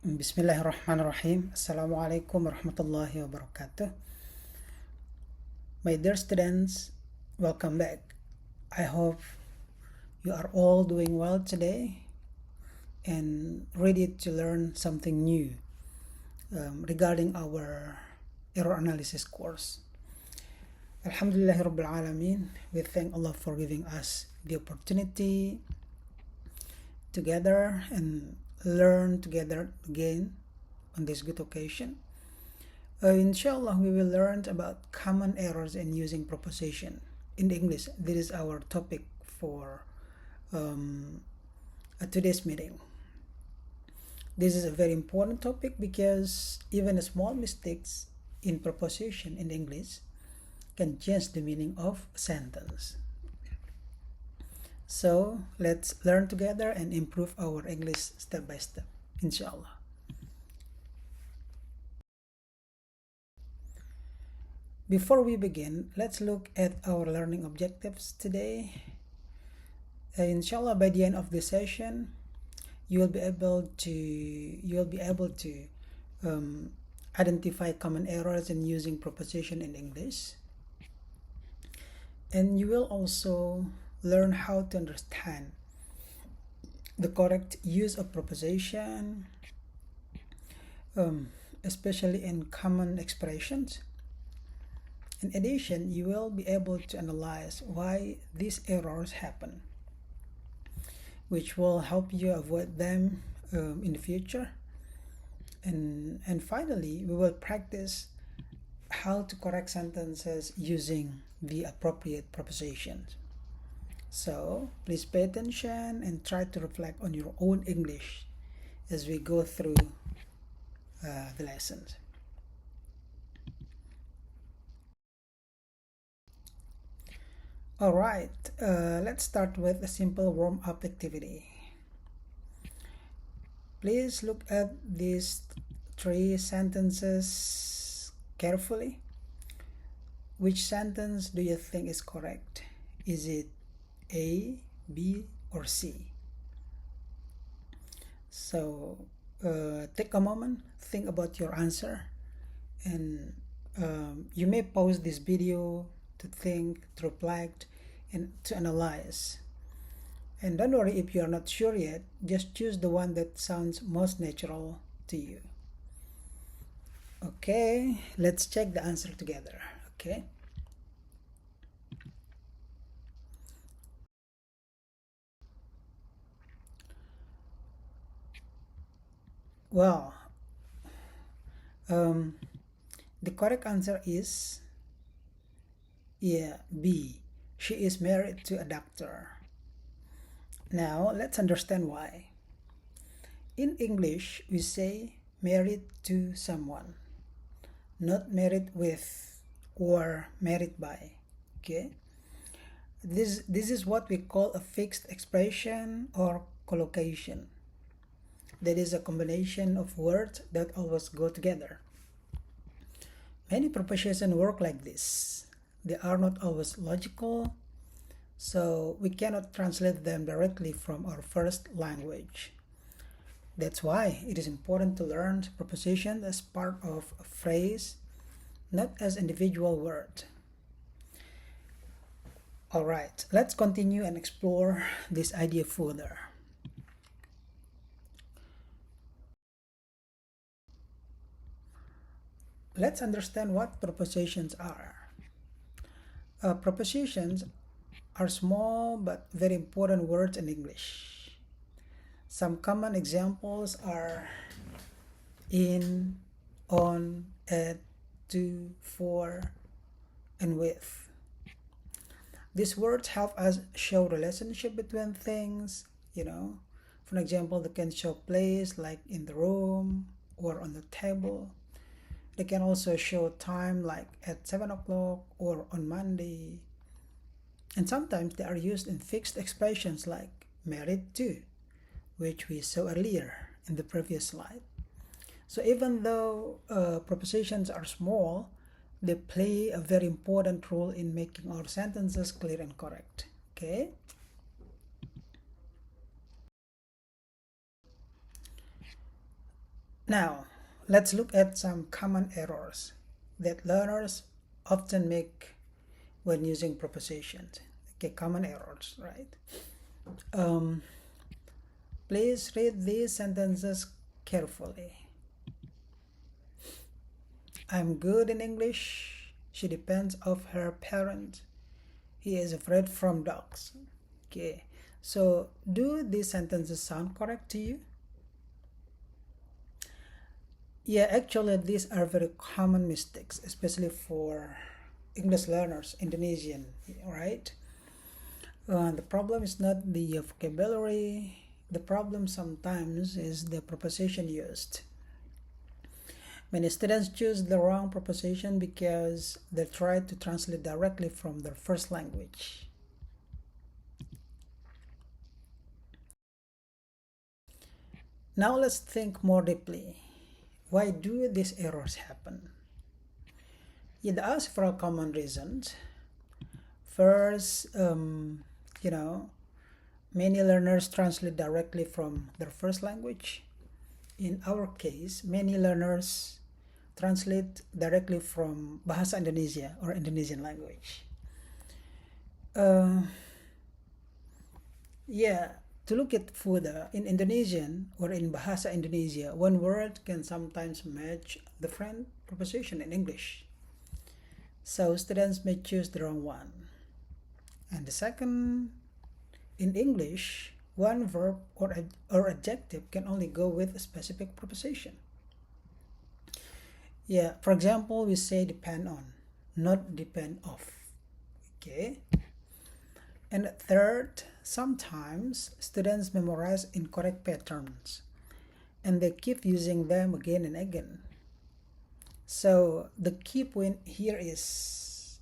Bismillahirrahmanirrahim. Assalamu'alaikum warahmatullahi wabarakatuh. My dear students, welcome back. I hope you are all doing well today and ready to learn something new regarding our error analysis course. Alhamdulillahi Rabbil Alameen. We thank Allah for giving us the opportunity together and learn together again on this good occasion. Inshallah, we will learn about common errors in using preposition in English. This is our topic for today's meeting. This is a very important topic because even small mistakes in preposition in English can change the meaning of a sentence. So let's learn together and improve our English step by step, inshallah. Before we begin, let's look at our learning objectives today. Inshallah, by the end of this session, you will be able to identify common errors in using preposition in English, and you will also learn how to understand the correct use of preposition, especially in common expressions. In addition, you will be able to analyze why these errors happen, which will help you avoid them in the future. And finally, we will practice how to correct sentences using the appropriate prepositions. So please pay attention and try to reflect on your own English as we go through the lessons. Alright, let's start with a simple warm-up activity. Please look at these three sentences carefully. Which sentence do you think is correct? Is it A, B, or C? So take a moment, think about your answer, and you may pause this video to think, to reflect, and to analyze. And don't worry if you are not sure yet, just choose the one that sounds most natural to you. Okay, let's check the answer together. Okay. Well, the correct answer is B. She is married to a doctor. Now let's understand why. In English, we say married to someone, not married with or married by. Okay. This is what we call a fixed expression or collocation. That is a combination of words that always go together. Many prepositions work like this. They are not always logical, so we cannot translate them directly from our first language. That's why it is important to learn prepositions as part of a phrase, not as individual words. Alright, let's continue and explore this idea further. Let's understand what prepositions are. Prepositions are small but very important words in English. Some common examples are in, on, at, to, for, and with. These words help us show relationship between things, For example, they can show place like in the room or on the table. They can also show time like at 7 o'clock or on Monday. And sometimes they are used in fixed expressions like married to, which we saw earlier in the previous slide. So even though prepositions are small, they play a very important role in making our sentences clear and correct. Okay? Now, let's look at some common errors that learners often make when using prepositions. Okay, common errors, right? Please read these sentences carefully. I'm good in English. She depends on her parents. He is afraid from dogs. Okay, so do these sentences sound correct to you? Yeah, actually, these are very common mistakes, especially for English learners, Indonesian, right? The problem is not the vocabulary. The problem sometimes is the preposition used. Many students choose the wrong preposition because they try to translate directly from their first language. Now let's think more deeply. Why do these errors happen? Yeah, there are several common reasons. First, many learners translate directly from their first language. In our case, many learners translate directly from Bahasa Indonesia or Indonesian language. To look at further, in Indonesian or in Bahasa Indonesia, one word can sometimes match different preposition in English. So students may choose the wrong one. And the second, in English, one verb or adjective can only go with a specific preposition. Yeah, for example, we say depend on, not depend off. Okay. And third, sometimes students memorize incorrect patterns and they keep using them again and again. So the key point here is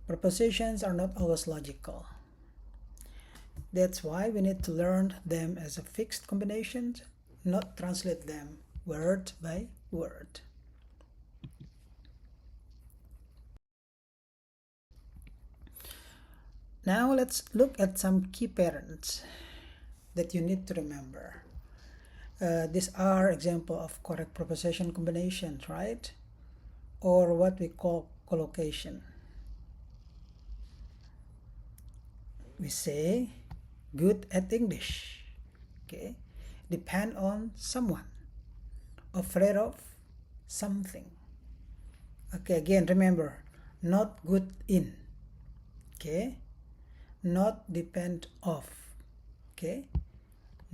prepositions are not always logical. That's why we need to learn them as a fixed combination, not translate them word by word. Now let's look at some key patterns that you need to remember. These are example of correct preposition combinations, right? Or what we call collocation. We say good at English. Okay, depend on someone, afraid of something. Okay, again remember, not good in. Okay, not depend of. Okay,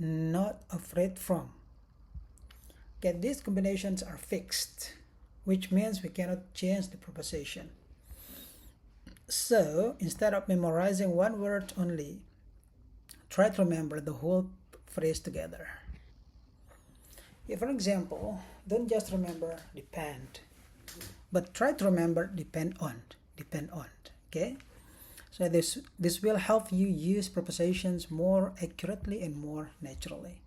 not afraid from. Okay, these combinations are fixed, which means we cannot change the preposition. So instead of memorizing one word only, try to remember the whole phrase together. For example, don't just remember depend, but try to remember depend on, okay? So this will help you use prepositions more accurately and more naturally.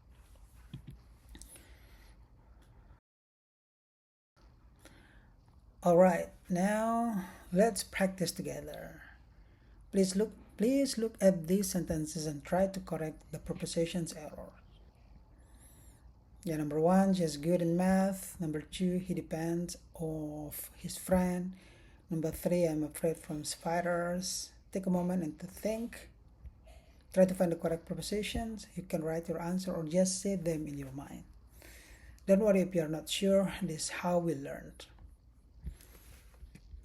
All right, now let's practice together. Please look at these sentences and try to correct the prepositions error. Yeah, number 1, she's good in math. Number 2, he depends on his friend. Number 3, I'm afraid from spiders. Take a moment and to think. Try to find the correct prepositions. You can write your answer or just say them in your mind. Don't worry if you're not sure. This is how we learned.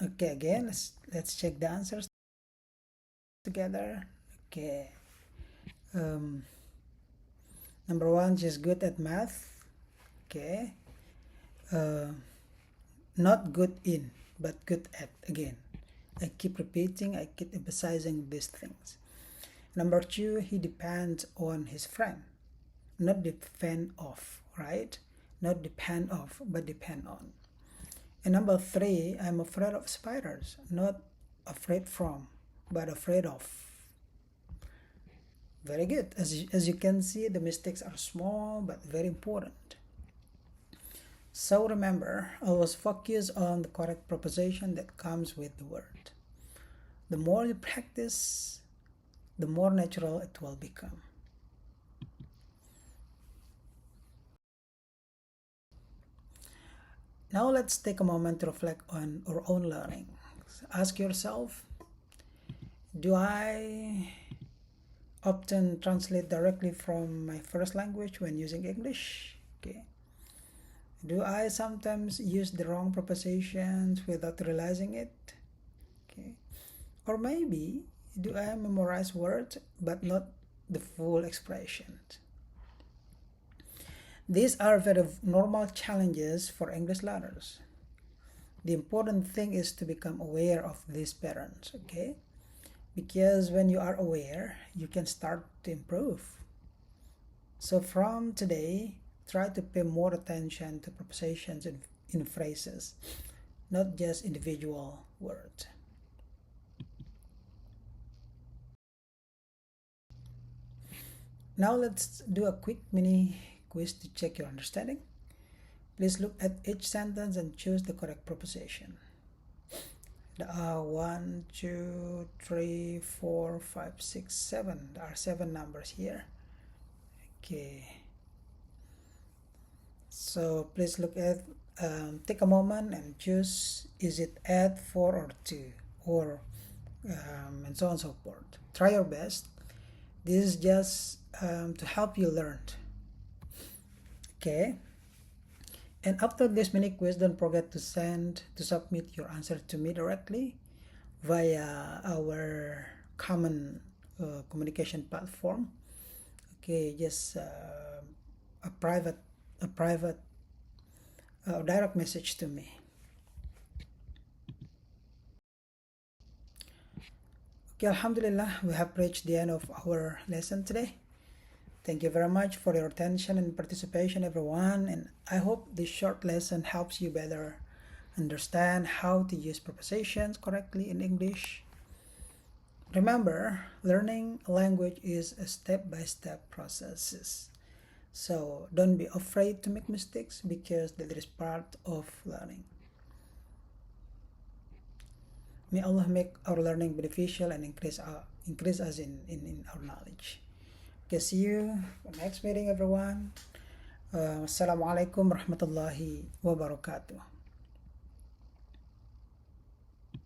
Okay, again, let's check the answers together. Okay. Number 1, she's good at math. Okay. Not good in, but good at. Again, I keep repeating, I keep emphasizing these things. Number 2, he depends on his friend. Not depend of, right? Not depend of, but depend on. And number 3, I'm afraid of spiders. Not afraid from, but afraid of. Very good. As you can see, the mistakes are small but very important. So remember, always focus on the correct preposition that comes with the word. The more you practice, the more natural it will become. Now let's take a moment to reflect on our own learning. Ask yourself, do I often translate directly from my first language when using English? Okay. Do I sometimes use the wrong prepositions without realizing it? Okay. Or maybe, do I memorize words but not the full expressions? These are very normal challenges for English learners. The important thing is to become aware of these patterns, okay? Because when you are aware, you can start to improve. So from today, try to pay more attention to prepositions in phrases, not just individual words. Now let's do a quick mini quiz to check your understanding. Please look at each sentence and choose the correct preposition. There are 1, 2, 3, 4, 5, 6, 7. There are 7 numbers here. Okay. So please look at, take a moment and choose, is it at, for, or to, or and so on and so forth. Try your best. This is just to help you learn. Okay. And after this mini quiz, don't forget to submit your answer to me directly via our common communication platform. Okay, just a private direct message to me. Okay, Alhamdulillah, we have reached the end of our lesson today. Thank you very much for your attention and participation, everyone, and I hope this short lesson helps you better understand how to use prepositions correctly in English. Remember, learning a language is a step-by-step process. So don't be afraid to make mistakes because that is part of learning. May Allah make our learning beneficial and increase us in our knowledge. Okay, see you next meeting, everyone. Assalamu'alaikum warahmatullahi wabarakatuh.